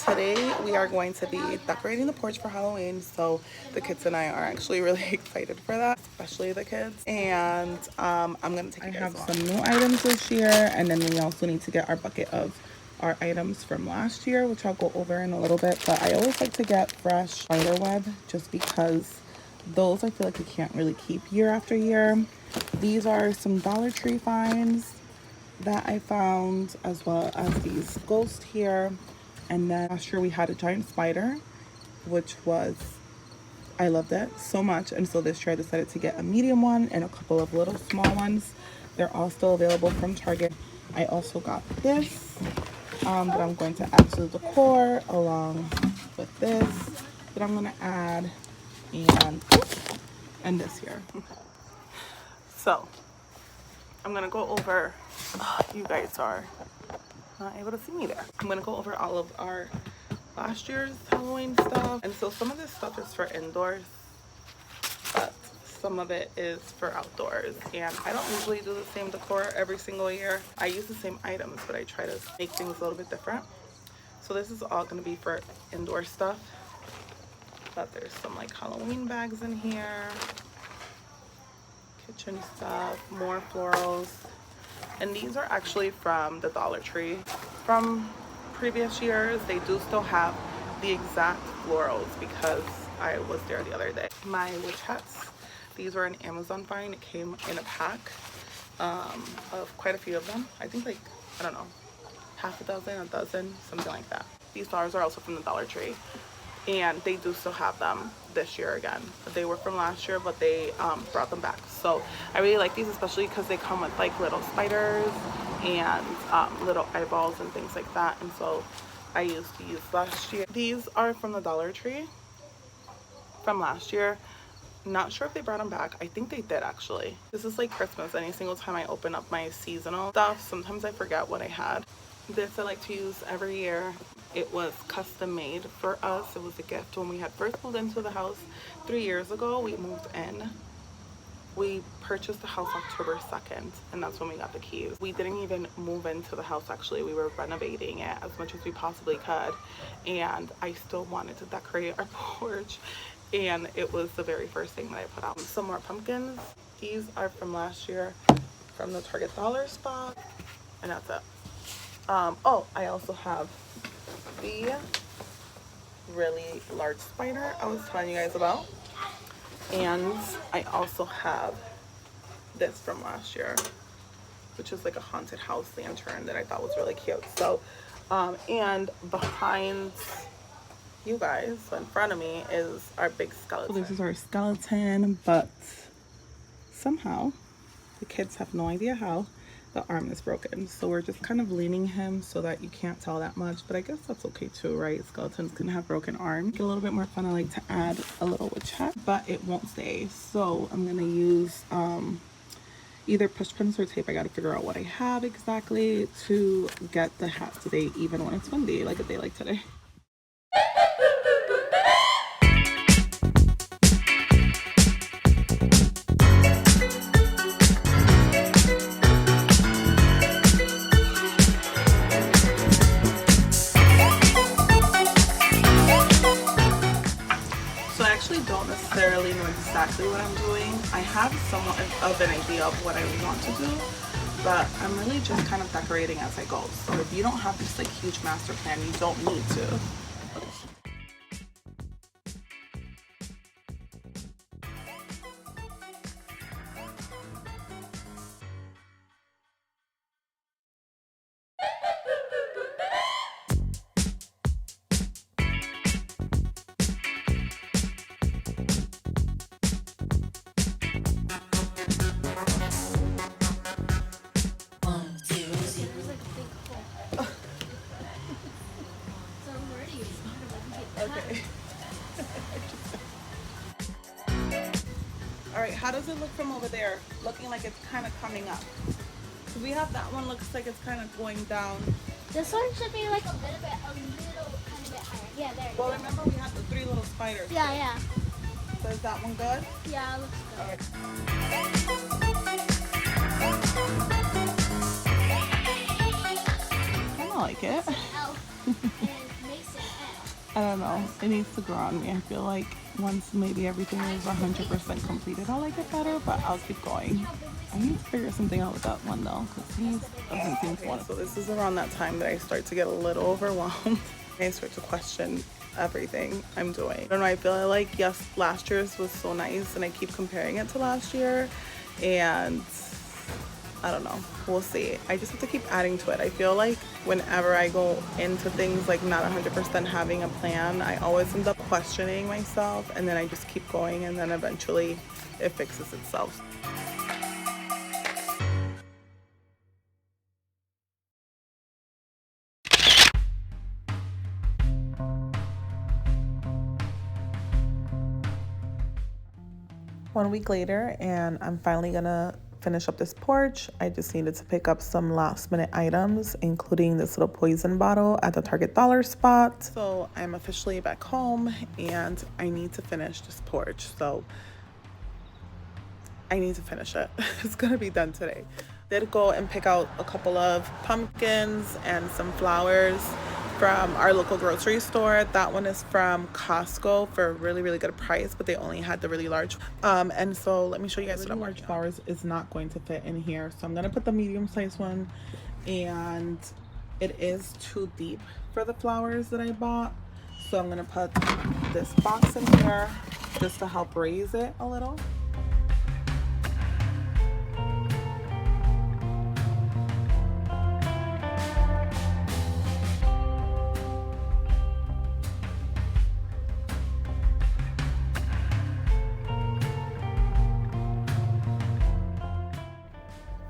today we are going to be decorating the porch for Halloween. So the kids and I are actually really excited for that, especially the kids. And I'm gonna take you guys along. I have some new items this year, and then we also need to get our bucket of our items from last year, which I'll go over in a little bit. But I always like to get fresh spider web just because those I feel like you can't really keep year after year. These are some Dollar Tree finds that I found, as well as these ghosts here. And then last year we had a giant spider, which was, I loved it so much. And so this year I decided to get a medium one and a couple of little small ones. They're all still available from Target. I also got this that I'm going to add to the decor, along with this that I'm going to add, and this here. So I'm gonna go over, you guys are not able to see me there. I'm gonna go over all of our last year's Halloween stuff. And so some of this stuff is for indoors, but some of it is for outdoors. And I don't usually do the same decor every single year. I use the same items, but I try to make things a little bit different. So this is all gonna be for indoor stuff. But there's some like Halloween bags in here, kitchen stuff, more florals. And these are actually from the Dollar Tree from previous years. They do still have the exact florals because I was there the other day. My witch hats, these were an Amazon find. It came in a pack of quite a few of them. I think like, I don't know, half a dozen, a dozen, something like that. These flowers are also from the Dollar Tree, and they do still have them this year again. They were from last year, but they brought them back. So I really like these, especially because they come with like little spiders and little eyeballs and things like that. And so I used these last year. These are from the Dollar Tree from last year. Not sure if they brought them back. I think they did actually. This is like Christmas. Any single time I open up my seasonal stuff, sometimes I forget what I had. This I like to use every year. It was custom made for us. It was a gift when we had first moved into the house 3 years ago. We moved in. We purchased the house October 2nd, and that's when we got the keys. We didn't even move into the house actually. We were renovating it as much as we possibly could, and I still wanted to decorate our porch, and it was the very first thing that I put out. Some more pumpkins. These are from last year from the Target dollar spot, and that's it. Oh, I also have the really large spider I was telling you guys about, and I also have this from last year, which is like a haunted house lantern that I thought was really cute. So and behind you guys, so in front of me, is our big skeleton. So this is our skeleton, but somehow the kids have no idea how the arm is broken, so we're just kind of leaning him so that you can't tell that much, but I guess that's okay too, right? Skeletons can have broken arms. Get a little bit more fun. I like to add a little witch hat, but it won't stay, so I'm gonna use either push pins or tape. I gotta figure out what I have exactly to get the hat to stay even when it's windy, like a day like today. Don't necessarily know exactly what I'm doing. I have somewhat of an idea of what I want to do, but I'm really just kind of decorating as I go. So if you don't have this like huge master plan, you don't need to. Okay. All right, how does it look from over there? Looking like it's kind of coming up. So we have that one, looks like it's kind of going down. This one should be like a little tiny bit higher. Yeah, there. Well, remember we have the 3 little spiders. Yeah, yeah. So is that one good? Yeah, it looks good. All right. I like it. Elf and Mason. I don't know. It needs to grow on me. I feel like once maybe everything is 100% completed, I'll like it better, but I'll keep going. I need to figure something out with that one though, because he doesn't seem to want it. So this is around that time that I start to get a little overwhelmed. I start to question everything I'm doing. I don't know, I feel like, yes, last year's was so nice and I keep comparing it to last year, and I don't know, we'll see. I just have to keep adding to it. I feel like whenever I go into things like not 100% having a plan, I always end up questioning myself, and then I just keep going, and then eventually it fixes itself. One week later, and I'm finally gonna finish up this porch. I just needed to pick up some last minute items, including this little poison bottle at the Target dollar spot. So I'm officially back home and I need to finish this porch. So I need to finish it. It's gonna be done today. Did go and pick out a couple of pumpkins and some flowers from our local grocery store. That one is from Costco for a really, really good price, but they only had the really large. And so let me show you guys what I'm working on. Flowers is not going to fit in here, so I'm gonna put the medium size one, and it is too deep for the flowers that I bought. So I'm gonna put this box in here just to help raise it a little.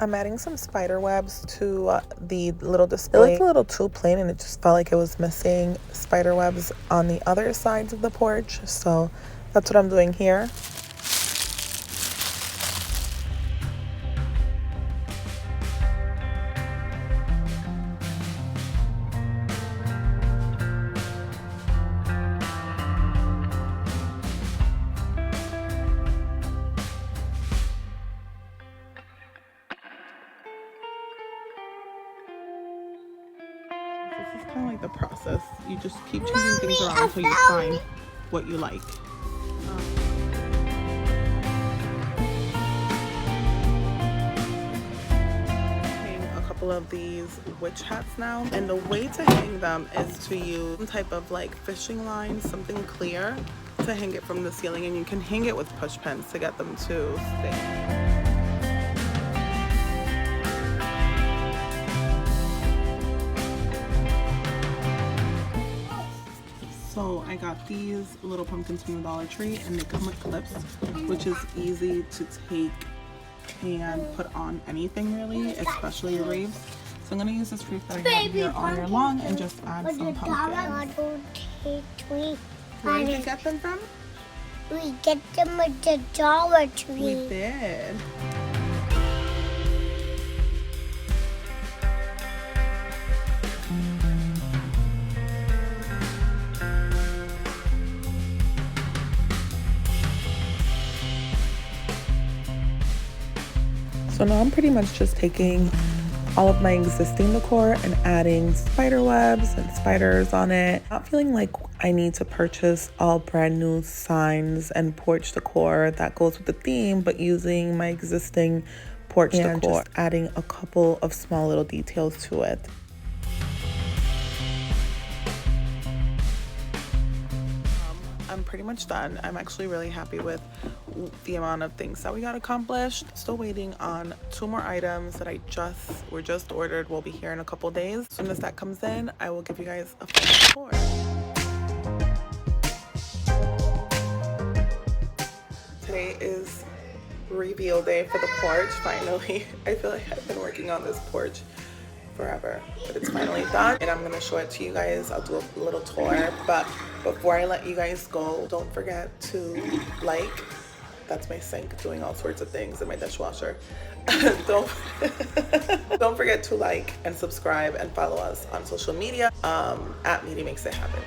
I'm adding some spider webs to the little display. It looked a little too plain and it just felt like it was missing spider webs on the other sides of the porch. So that's what I'm doing here. This is kind of like the process. You just keep changing things around until you find what you like. Hang a couple of these witch hats now, and the way to hang them is to use some type of like fishing line, something clear, to hang it from the ceiling, and you can hang it with push pins to get them to stay. So I got these little pumpkins from the Dollar Tree, and they come with clips, which is easy to take and put on anything really, especially your wreaths. So I'm gonna use this wreath that I have here all year long and just add some pumpkins. Where did you get them from? We get them at the Dollar Tree. We did. So now I'm pretty much just taking all of my existing decor and adding spider webs and spiders on it. Not feeling like I need to purchase all brand new signs and porch decor that goes with the theme, but using my existing porch decor, just adding a couple of small little details to it. I'm pretty much done. I'm actually really happy with the amount of things that we got accomplished. Still waiting on 2 more items that were just ordered. Will be here in a couple days. As soon as that comes in, I will give you guys a full tour. Today is reveal day for the porch, finally. I feel like I've been working on this porch forever, but it's finally done, and I'm gonna show it to you guys. I'll do a little tour, but before I let you guys go, don't forget to like. That's my sink doing all sorts of things in my dishwasher. don't forget to like and subscribe and follow us on social media at Media Makes It Happen.